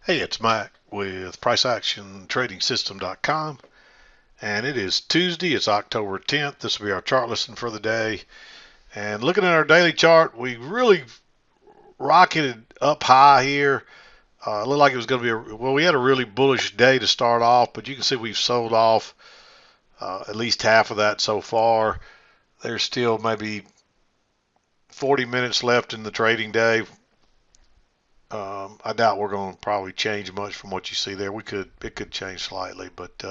Hey, it's Mike with PriceActionTradingSystem.com, and it is Tuesday. It's October 10th. This will be our chart lesson for the day. And looking at our daily chart, we really rocketed up high here. It looked like it was going to be we had a really bullish day to start off, but you can see we've sold off at least half of that so far. There's still maybe 40 minutes left in the trading day. I doubt we're going to probably change much from what you see there. It could change slightly, but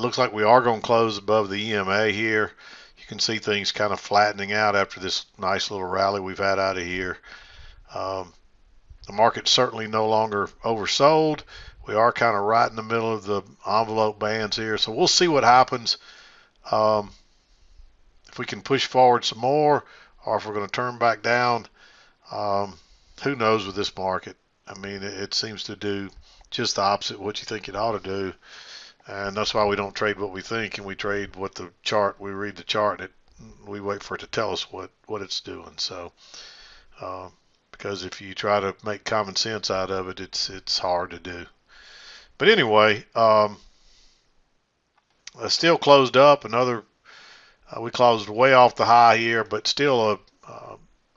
looks like we are going to close above the EMA here. You can see things kind of flattening out after this nice little rally we've had out of here. Um, the market's certainly no longer oversold. We are kind of right in the middle of the envelope bands here, so we'll see what happens. Um, if we can push forward some more, or if we're going to turn back down. Um, who knows with this market? I mean, it seems to do just the opposite of what you think it ought to do. And that's why we don't trade what we think, and we trade what the chart. We read the chart, and we wait for it to tell us what it's doing. So, because if you try to make common sense out of it, it's hard to do. But anyway, still closed up. We closed way off the high here, but still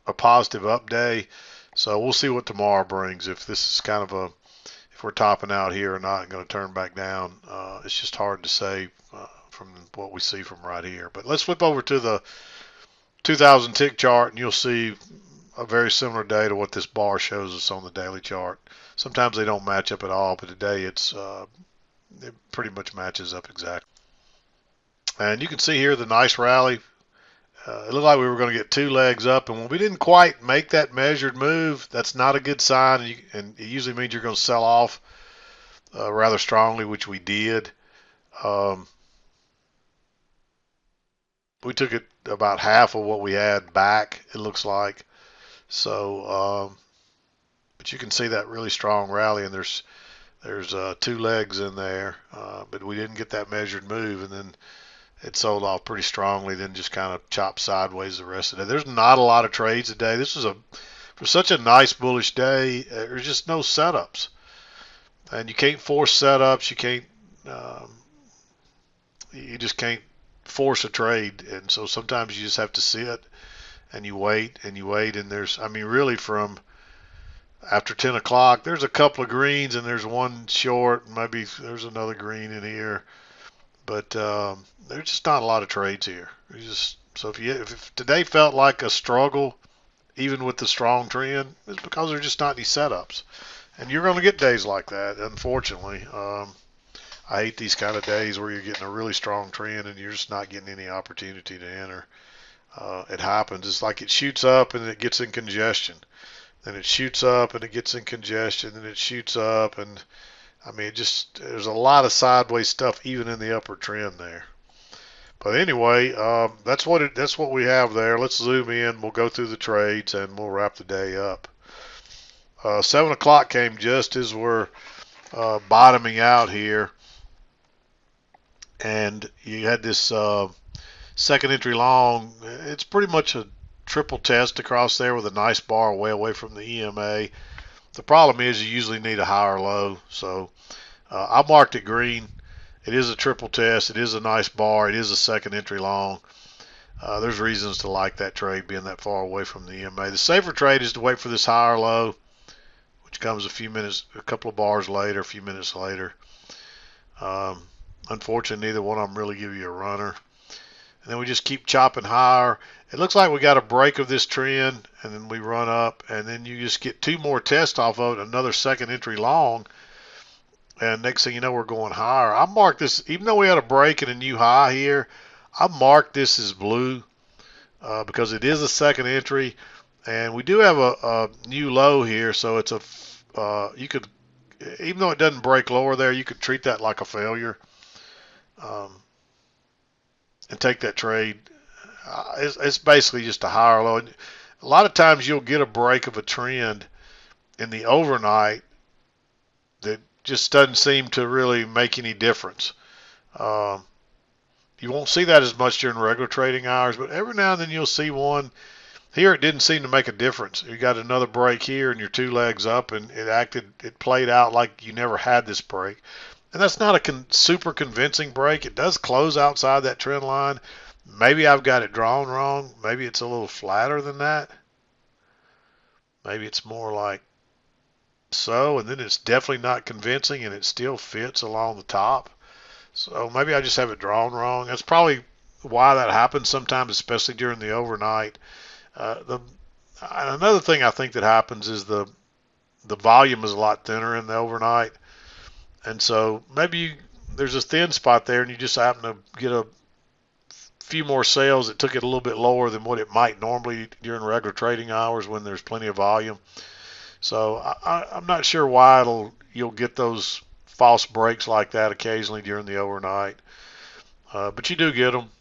a positive up day. So we'll see what tomorrow brings. If this is kind of if we're topping out here or not and going to turn back down, it's just hard to say from what we see from right here. But let's flip over to the 2000 tick chart, and you'll see a very similar day to what this bar shows us on the daily chart. Sometimes they don't match up at all, but today it pretty much matches up exactly. And you can see here the nice rally. It looked like we were going to get two legs up, and when we didn't quite make that measured move, that's not a good sign, and it usually means you're going to sell off rather strongly, which we did. Um, we took it about half of what we had back, it looks like. So, but you can see that really strong rally, and there's two legs in there, but we didn't get that measured move, and then it sold off pretty strongly, then just kind of chopped sideways the rest of the day. There's not a lot of trades today. This was for such a nice bullish day. There's just no setups, and you can't force setups. Um, you just can't force a trade, and so sometimes you just have to sit and you wait and you wait. And I mean, really from after 10 o'clock, there's a couple of greens and there's one short. Maybe there's another green in here. But there's just not a lot of trades here. So if today felt like a struggle, even with the strong trend, it's because there's just not any setups, and you're going to get days like that. Unfortunately, I hate these kind of days where you're getting a really strong trend and you're just not getting any opportunity to enter. It happens. It's like it shoots up and it gets in congestion. Then it shoots up and it gets in congestion. Then it shoots up and I mean, there's a lot of sideways stuff even in the upper trend there. But anyway, that's what we have there. Let's zoom in. We'll go through the trades and we'll wrap the day up. 7 o'clock came just as we're bottoming out here, and you had this second entry long. It's pretty much a triple test across there with a nice bar way away from the EMA. The problem is you usually need a higher low, so I marked it green. It is a triple test. It is a nice bar. It is a second entry long. There's reasons to like that trade being that far away from the EMA. The safer trade is to wait for this higher low, which comes a couple of bars later, a few minutes later. Unfortunately, neither one of them really give you a runner. And then we just keep chopping higher. It looks like we got a break of this trend, and then we run up, and then you just get two more tests off of it, another second entry long, and next thing you know, we're going higher. I marked this, even though we had a break and a new high here, I marked this as blue because it is a second entry, and we do have a new low here, so it's you could, even though it doesn't break lower there, you could treat that like a failure. And take that trade. It's basically just a higher low. A lot of times you'll get a break of a trend in the overnight that just doesn't seem to really make any difference. You won't see that as much during regular trading hours, but every now and then you'll see one. Here it didn't seem to make a difference. You got another break here and you're 2 legs up, and it played out like you never had this break. And that's not a super convincing break. It does close outside that trend line. Maybe I've got it drawn wrong. Maybe it's a little flatter than that. Maybe it's more like so, and then it's definitely not convincing and it still fits along the top. So maybe I just have it drawn wrong. That's probably why that happens sometimes, especially during the overnight. Another thing I think that happens is the volume is a lot thinner in the overnight, and so maybe there's a thin spot there, and you just happen to get a few more sales that took it a little bit lower than what it might normally during regular trading hours when there's plenty of volume. So I'm not sure why you'll get those false breaks like that occasionally during the overnight, but you do get them.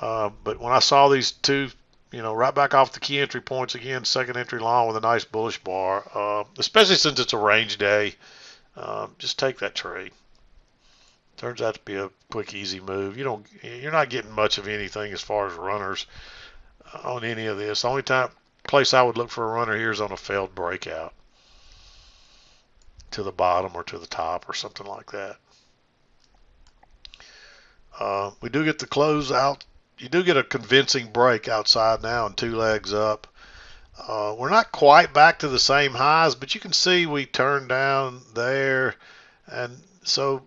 But when I saw these two, right back off the key entry points again, second entry long with a nice bullish bar, especially since it's a range day, just take that trade. Turns out to be a quick, easy move. You're not getting much of anything as far as runners on any of this. The only place I would look for a runner here is on a failed breakout to the bottom or to the top or something like that. We do get the close out. You do get a convincing break outside now and 2 legs up. We're not quite back to the same highs, but you can see we turned down there, and so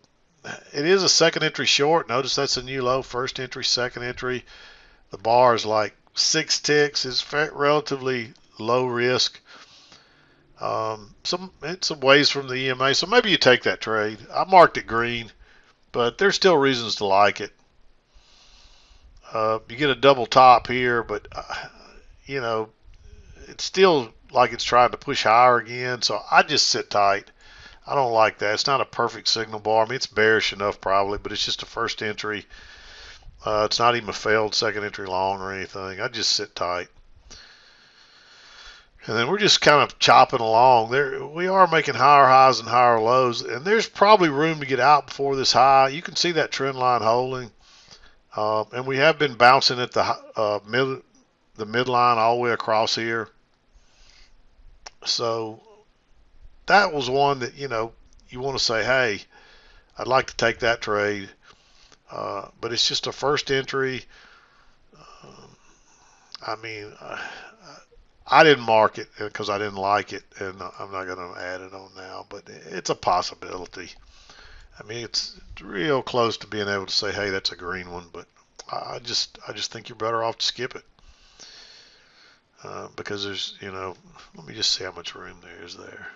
it is a second entry short. Notice that's a new low, first entry, second entry. The bar is like 6 ticks. It's relatively low risk. It's a ways from the EMA, so maybe you take that trade. I marked it green, but there's still reasons to like it. You get a double top here, but it's still like it's trying to push higher again. So I just sit tight. I don't like that. It's not a perfect signal bar. I mean, it's bearish enough probably, but it's just a first entry. It's not even a failed second entry long or anything. I just sit tight. And then we're just kind of chopping along. There, we are making higher highs and higher lows, and there's probably room to get out before this high. You can see that trend line holding. And we have been bouncing at the midline all the way across here. So that was one that, you want to say, hey, I'd like to take that trade. But it's just a first entry. I didn't mark it because I didn't like it, and I'm not going to add it on now, but it's a possibility. I mean, it's real close to being able to say, hey, that's a green one, but I just think you're better off to skip it. Because there's, let me just see how much room there is there.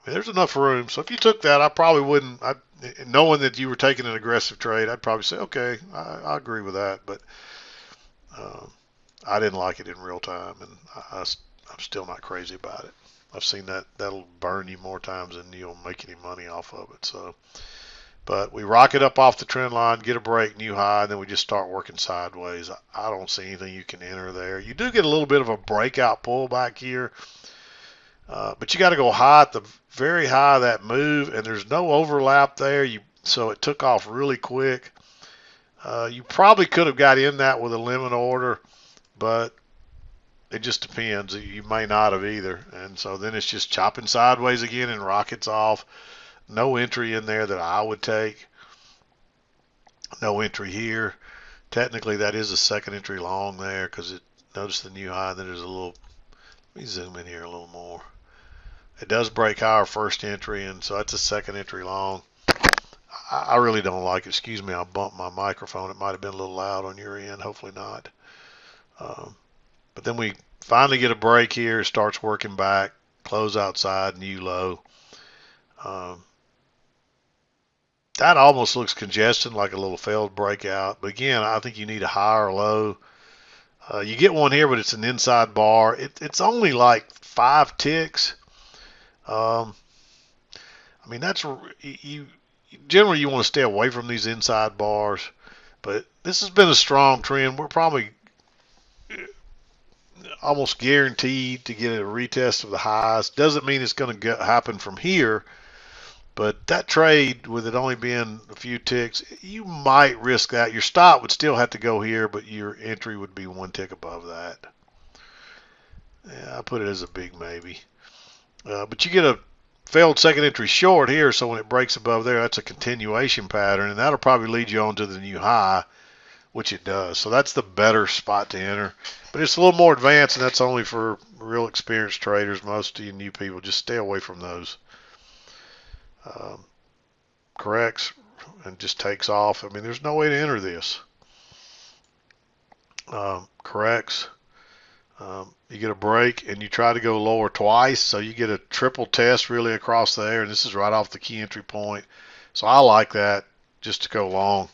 I mean, there's enough room. So if you took that, I probably wouldn't, knowing that you were taking an aggressive trade, I'd probably say, okay, I agree with that. But I didn't like it in real time, and I'm still not crazy about it. I've seen that'll burn you more times than you'll make any money off of it. So, but we rocket up off the trend line, get a break, new high, and then we just start working sideways. I don't see anything you can enter there. You do get a little bit of a breakout pullback here, but you got to go high at the very high of that move, and there's no overlap there. So it took off really quick. You probably could have got in that with a limit order, but it just depends. You may not have either. And so then it's just chopping sideways again and rockets off. No entry in there that I would take. No entry here. Technically, that is a second entry long there because notice the new high. Then there's a little, let me zoom in here a little more. It does break higher first entry, and so that's a second entry long. I really don't like it. Excuse me, I bumped my microphone. It might have been a little loud on your end. Hopefully not. But then we finally get a break here, starts working back, close outside, new low. That almost looks congestion, like a little failed breakout. But again, I think you need a higher low. You get one here, but it's an inside bar. It's only like 5 ticks. I mean, generally you want to stay away from these inside bars. But this has been a strong trend. We're probably almost guaranteed to get a retest of the highs. Doesn't mean it's going to happen from here, But that trade, with it only being a few ticks, you might risk that. Your stop would still have to go here, but your entry would be 1 tick above that. Yeah, I put it as a big maybe. But you get a failed second entry short here, so when it breaks above there, that's a continuation pattern, and that'll probably lead you on to the new high, which it does. So that's the better spot to enter. But it's a little more advanced, and that's only for real experienced traders. Most of you new people, just stay away from those. Corrects and just takes off. I mean, there's no way to enter this. Corrects. You get a break and you try to go lower twice, so you get a triple test really across there, and this is right off the key entry point. So I like that just to go long.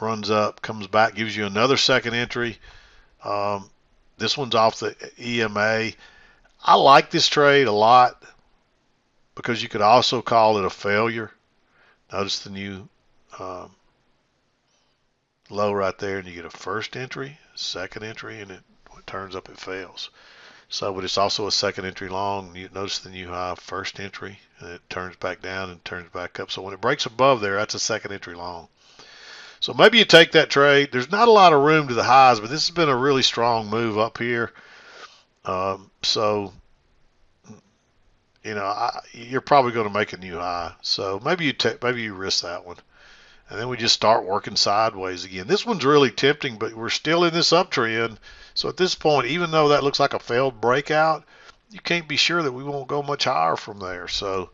Runs up, comes back, gives you another second entry. This one's off the EMA. I like this trade a lot because you could also call it a failure. Notice the new low right there, and you get a first entry, second entry, and it turns up, it fails. So, but it's also a second entry long. You notice the new high, first entry, and it turns back down and turns back up. So when it breaks above there, that's a second entry long. So maybe you take that trade. There's not a lot of room to the highs, but this has been a really strong move up here. So, you know, you're probably going to make a new high. So maybe you risk that one. And then we just start working sideways again. This one's really tempting, but we're still in this uptrend. So at this point, even though that looks like a failed breakout, you can't be sure that we won't go much higher from there. So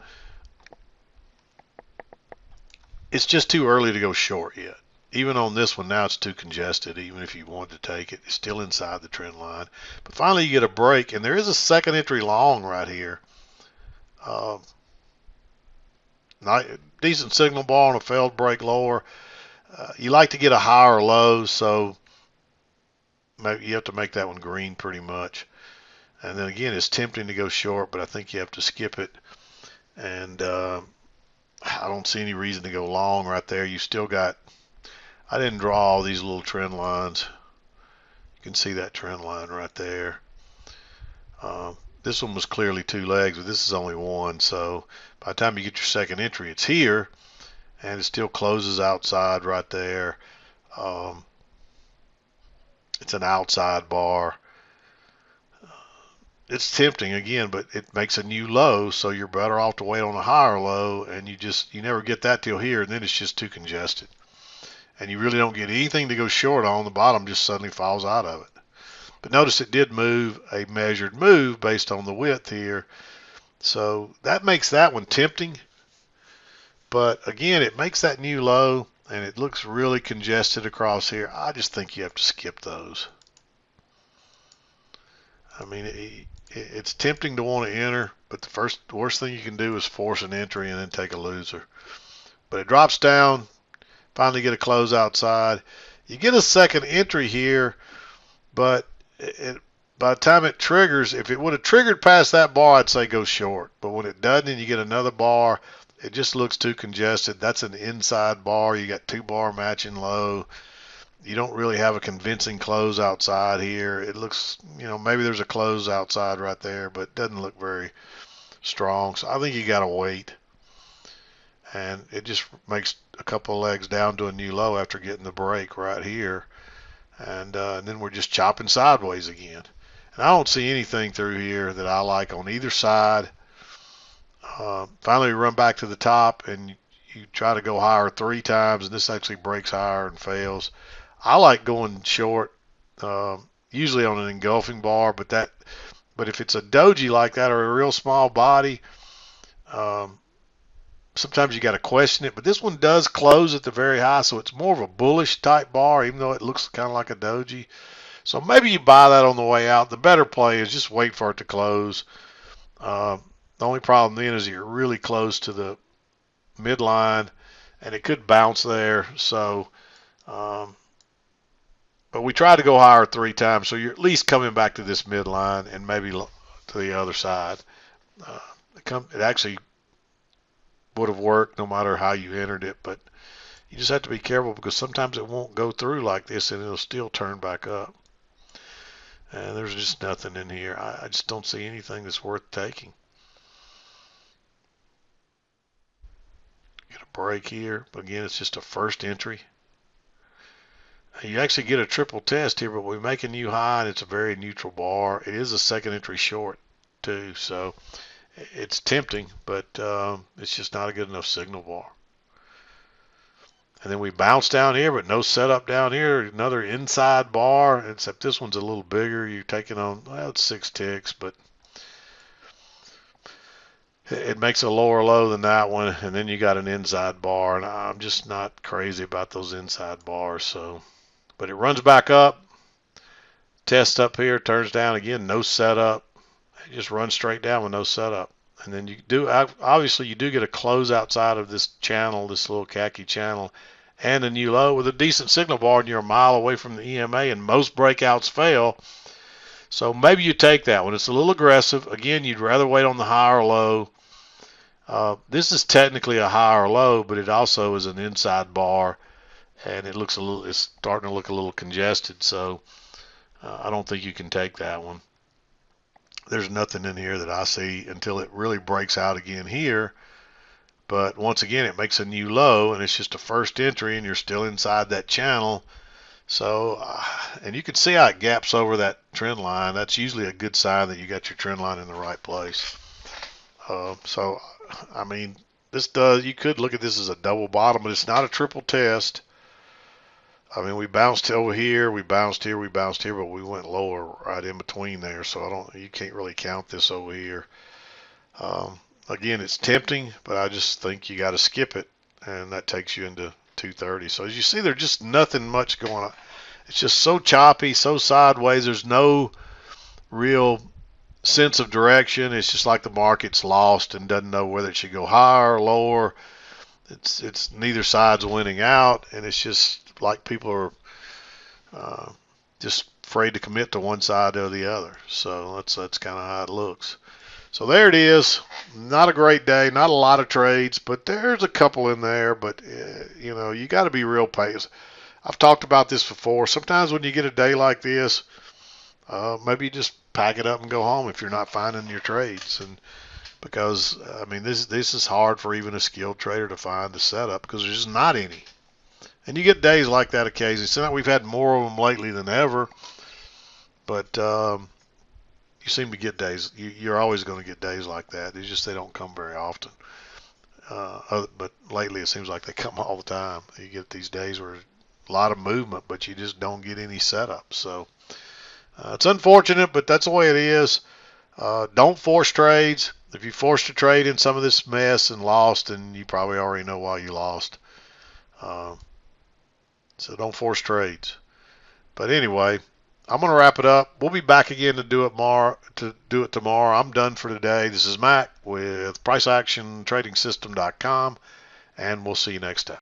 it's just too early to go short yet. Even on this one now, it's too congested. Even if you wanted to take it, it's still inside the trend line. But finally, you get a break, and there is a second entry long right here. Decent signal bar on a failed break lower. You like to get a higher low, so maybe you have to make that one green pretty much. And then again, it's tempting to go short, but I think you have to skip it. And I don't see any reason to go long right there. You still got, I didn't draw all these little trend lines. You can see that trend line right there. This one was clearly 2 legs, but this is only 1. So by the time you get your second entry, it's here, and it still closes outside right there. It's an outside bar. It's tempting again, but it makes a new low, so you're better off to wait on a higher low, and you never get that till here, and then it's just too congested. And you really don't get anything to go short on. The bottom just suddenly falls out of it. But notice it did move a measured move based on the width here. So that makes that one tempting. But again, it makes that new low, and it looks really congested across here. I just think you have to skip those. I mean, it's tempting to want to enter, but the worst thing you can do is force an entry and then take a loser. But it drops down, finally get a close outside. You get a second entry here, but by the time it triggers, if it would have triggered past that bar, I'd say go short. But when it doesn't and you get another bar, it just looks too congested. That's an inside bar. You got 2 bar matching low. You don't really have a convincing close outside here. It looks, maybe there's a close outside right there, but it doesn't look very strong. So I think you got to wait. And it just makes a couple of legs down to a new low after getting the break right here. And then we're just chopping sideways again. And I don't see anything through here that I like on either side. Finally, we run back to the top, and you try to go higher 3 times, and this actually breaks higher and fails. I like going short, usually on an engulfing bar, but if it's a doji like that or a real small body, sometimes you got to question it. But this one does close at the very high, so it's more of a bullish type bar, even though it looks kind of like a doji. So maybe you buy that on the way out. The better play is just wait for it to close. The only problem then is you're really close to the midline, and it could bounce there. So, but we tried to go higher 3 times, so you're at least coming back to this midline and maybe to the other side. It actually would have worked no matter how you entered it, but you just have to be careful because sometimes it won't go through like this and it'll still turn back up. And there's just nothing in here. I just don't see anything that's worth taking. Get a break here, but again, it's just a first entry. You actually get a triple test here, but we make a new high, and it's a very neutral bar. It is a second entry short too, so it's tempting, but it's just not a good enough signal bar. And then we bounce down here, but no setup down here. Another inside bar, except this one's a little bigger. You're taking on, well, it's 6 ticks, but it makes a lower low than that one. And then you got an inside bar, and I'm just not crazy about those inside bars. So, but it runs back up, tests up here, turns down again, no setup. It just runs straight down with no setup. And then you do, obviously you do get a close outside of this channel, this little khaki channel, and a new low with a decent signal bar, and you're a mile away from the EMA, and most breakouts fail. So maybe you take that one. It's a little aggressive. Again, you'd rather wait on the high or low. This is technically a high or low, but it also is an inside bar, and it's starting to look a little congested. So I don't think you can take that one. There's nothing in here that I see until it really breaks out again here. But once again, it makes a new low, and it's just a first entry, and you're still inside that channel. So, and you can see how it gaps over that trend line. That's usually a good sign that you got your trend line in the right place. So, I mean, you could look at this as a double bottom, but it's not a triple test. I mean, we bounced over here, we bounced here, we bounced here, but we went lower right in between there. So you can't really count this over here. Again, it's tempting, but I just think you got to skip it, and that takes you into 230. So as you see, there's just nothing much going on. It's just so choppy, so sideways. There's no real sense of direction. It's just like the market's lost and doesn't know whether it should go higher or lower. It's neither side's winning out, and it's just like people are just afraid to commit to one side or the other. So that's kind of how it looks. So there it is. Not a great day, not a lot of trades, but there's a couple in there. But you know, you got to be real patient. I've talked about this before. Sometimes when you get a day like this, maybe you just pack it up and go home if you're not finding your trades. And because I mean, this is hard for even a skilled trader to find the setup because there's just not any. And you get days like that occasionally. So we've had more of them lately than ever. But you seem to get days. You're always going to get days like that. It's just they don't come very often. But lately it seems like they come all the time. You get these days where a lot of movement, but you just don't get any setup. So it's unfortunate, but that's the way it is. Don't force trades. If you forced a trade in some of this mess and lost, then you probably already know why you lost. So don't force trades. But anyway, I'm going to wrap it up. We'll be back again to do it tomorrow. I'm done for today. This is Mac with PriceActionTradingSystem.com, and we'll see you next time.